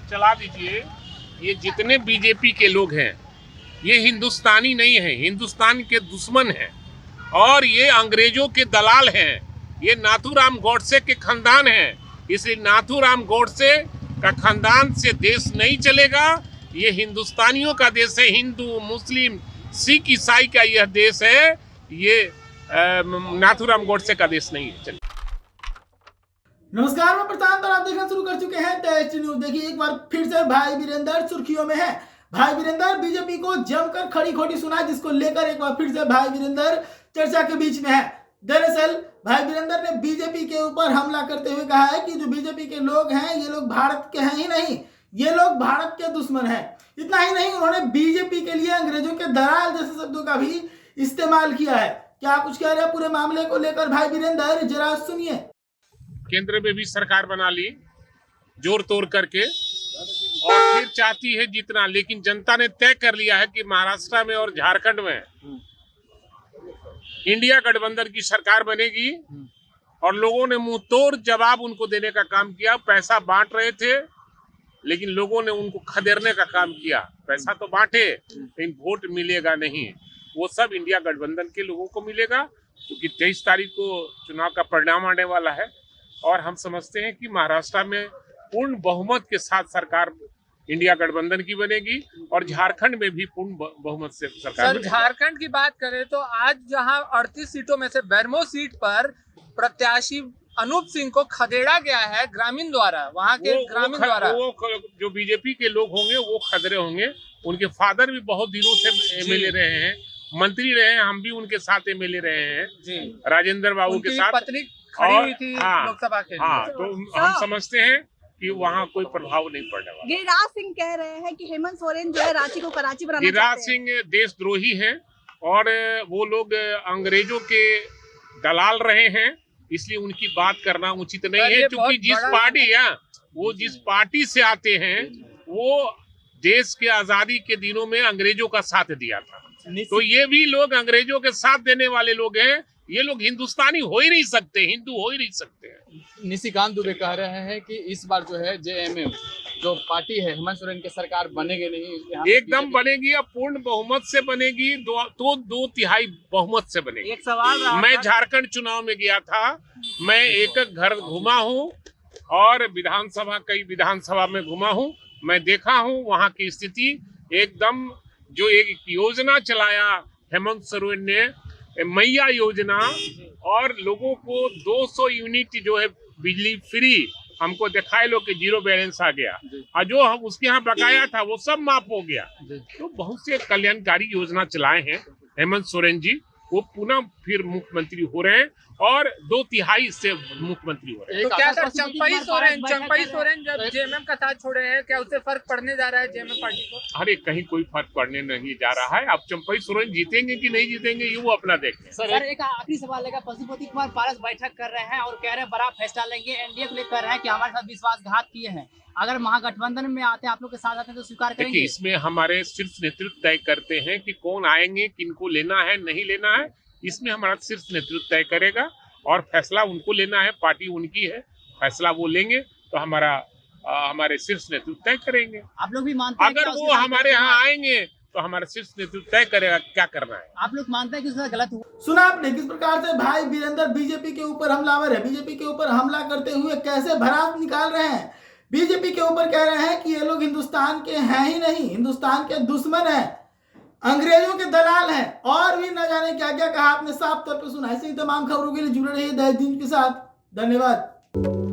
चला दीजिए। ये जितने बीजेपी के लोग हैं ये हिंदुस्तानी नहीं है, हिंदुस्तान के दुश्मन हैं और ये अंग्रेजों के दलाल हैं। ये नाथूराम गोडसे के खानदान हैं, इसलिए नाथूराम गोडसे का खानदान से देश नहीं चलेगा। ये हिंदुस्तानियों का देश है, हिंदू मुस्लिम सिख ईसाई का यह देश है। ये नाथूराम गोडसे का देश नहीं है। चलिए नमस्कार, मैं प्रशांत और आप देखना शुरू कर चुके हैं टेस्ट न्यूज। देखिए, एक बार फिर से भाई वीरेंद्र सुर्खियों में है। भाई वीरेंद्र बीजेपी को जमकर खड़ी खोटी सुना, जिसको लेकर एक बार फिर से भाई वीरेंद्र चर्चा के बीच में है। दरअसल भाई वीरेंद्र ने बीजेपी के ऊपर हमला करते हुए कहा है कि जो बीजेपी के लोग हैं ये लोग भारत के हैं ही नहीं, ये लोग भारत के दुश्मन हैं। इतना ही नहीं, उन्होंने बीजेपी के लिए अंग्रेजों के दलाल जैसे शब्दों का भी इस्तेमाल किया है। क्या कुछ कह रहे हैं पूरे मामले को लेकर भाई वीरेंद्र, जरा सुनिए। केंद्र में भी सरकार बना ली जोर तोड़ करके और फिर चाहती है जीतना, लेकिन जनता ने तय कर लिया है कि महाराष्ट्र में और झारखंड में इंडिया गठबंधन की सरकार बनेगी और लोगों ने मुंह तोड़ जवाब उनको देने का काम किया। पैसा बांट रहे थे लेकिन लोगों ने उनको खदेड़ने का काम किया। पैसा तो बांटे लेकिन वोट मिलेगा नहीं, वो सब इंडिया गठबंधन के लोगों को मिलेगा, क्योंकि 23 तारीख को चुनाव का परिणाम आने वाला है। और हम समझते हैं कि महाराष्ट्र में पूर्ण बहुमत के साथ सरकार इंडिया गठबंधन की बनेगी और झारखंड में भी पूर्ण बहुमत से सरकार बनेगी। झारखंड की बात करें तो आज जहां 38 सीटों में से बेरमो सीट पर प्रत्याशी अनूप सिंह को खदेड़ा गया है ग्रामीण द्वारा, वहां के ग्रामीण द्वारा। वो जो बीजेपी के लोग होंगे वो खदरे होंगे। उनके फादर भी बहुत दिनों से एमएलए रहे हैं, मंत्री रहे हैं, हम भी उनके साथ एमएलए रहे हैं जी, राजेंद्र बाबू के साथ। पत्नी खड़ी हुई थी लोकसभा के लिए। हाँ, तो हम समझते हैं कि वहाँ कोई प्रभाव नहीं पड़ने वाला। गिरिराज सिंह कह रहे हैं कि हेमंत सोरेन जो है रांची को कराची बनाना चाहते हैं। गिरिराज सिंह देशद्रोही हैं और वो लोग अंग्रेजों के दलाल रहे हैं, इसलिए उनकी बात करना उचित नहीं है। क्योंकि जिस पार्टी से आते हैं वो देश के आजादी के दिनों में अंग्रेजों का साथ दिया था, तो ये भी लोग अंग्रेजों के साथ देने वाले लोग हैं। ये लोग हिंदुस्तानी हो ही नहीं सकते, हिंदू हो ही नहीं सकते हैं। निशिकांत दुबे कह रहे हैं कि इस बार जो है जेएमएम जो पार्टी है हेमंत सोरेन की सरकार बनेगी नहीं, एकदम बनेगी। अब पूर्ण बहुमत से बनेगी, तो 2/3 बहुमत से बनेगी। एक सवाल मैं झारखंड चुनाव में गया था, मैं एक घर घुमा हूँ और कई विधानसभा में घुमा हूँ। मैं देखा हूँ वहाँ की स्थिति एकदम। जो एक योजना चलाया हेमंत सोरेन ने, मैया योजना, और लोगों को 200 यूनिट जो है बिजली फ्री हमको दिखाए लो कि 0 बैलेंस आ गया, और जो हम उसके यहाँ बकाया था वो सब माफ हो गया। तो बहुत से कल्याणकारी योजना चलाए हैं हेमंत सोरेन जी, वो पुनः फिर मुख्यमंत्री हो रहे हैं और 2/3 से मुख्यमंत्री हो रहे हैं। तो क्या सर चंपई सोरेन जब जेएमएम का साथ छोड़े हैं, क्या उससे फर्क पड़ने जा रहा है जेएमएम पार्टी को? अरे कहीं कोई फर्क पड़ने नहीं जा रहा है। अब चंपई सोरेन जीतेंगे कि नहीं जीतेंगे ये वो अपना देखें। सर एक आखिरी सवाल है, पशुपति कुमार पारस बैठक कर रहे हैं और कह रहे हैं बड़ा फैसला लेंगे, एनडीए को लेकर रहे हैं कि हमारे साथ विश्वासघात किए हैं, अगर महागठबंधन में आते हैं, आप लोग के साथ आते हैं तो स्वीकार करेंगे? देखिए, इसमें हमारे शीर्ष नेतृत्व तय करते हैं कि कौन आएंगे, किनको लेना है नहीं लेना है। इसमें हमारा शीर्ष नेतृत्व तय करेगा और फैसला उनको लेना है, पार्टी उनकी है, फैसला वो लेंगे तो हमारे शीर्ष नेतृत्व तय करेंगे। आप लोग भी मानते हैं अगर वो हमारे यहाँ आएंगे तो हमारा शीर्ष नेतृत्व तय करेगा क्या करना है। आप लोग मानते हैं कि उसका गलत हुआ? सुना आपने किस प्रकार से भाई वीरेंद्र बीजेपी के ऊपर हमलावर है, बीजेपी के ऊपर हमला करते हुए कैसे भड़ास निकाल रहे हैं। बीजेपी के ऊपर कह रहे हैं कि ये लोग हिंदुस्तान के हैं ही नहीं, हिंदुस्तान के दुश्मन हैं, अंग्रेजों के दलाल हैं, और भी न जाने क्या क्या कहा। आपने साफ तौर पर सुना। ऐसे ही तमाम खबरों के लिए जुड़े रहिए दैनिक न्यूज के साथ। धन्यवाद।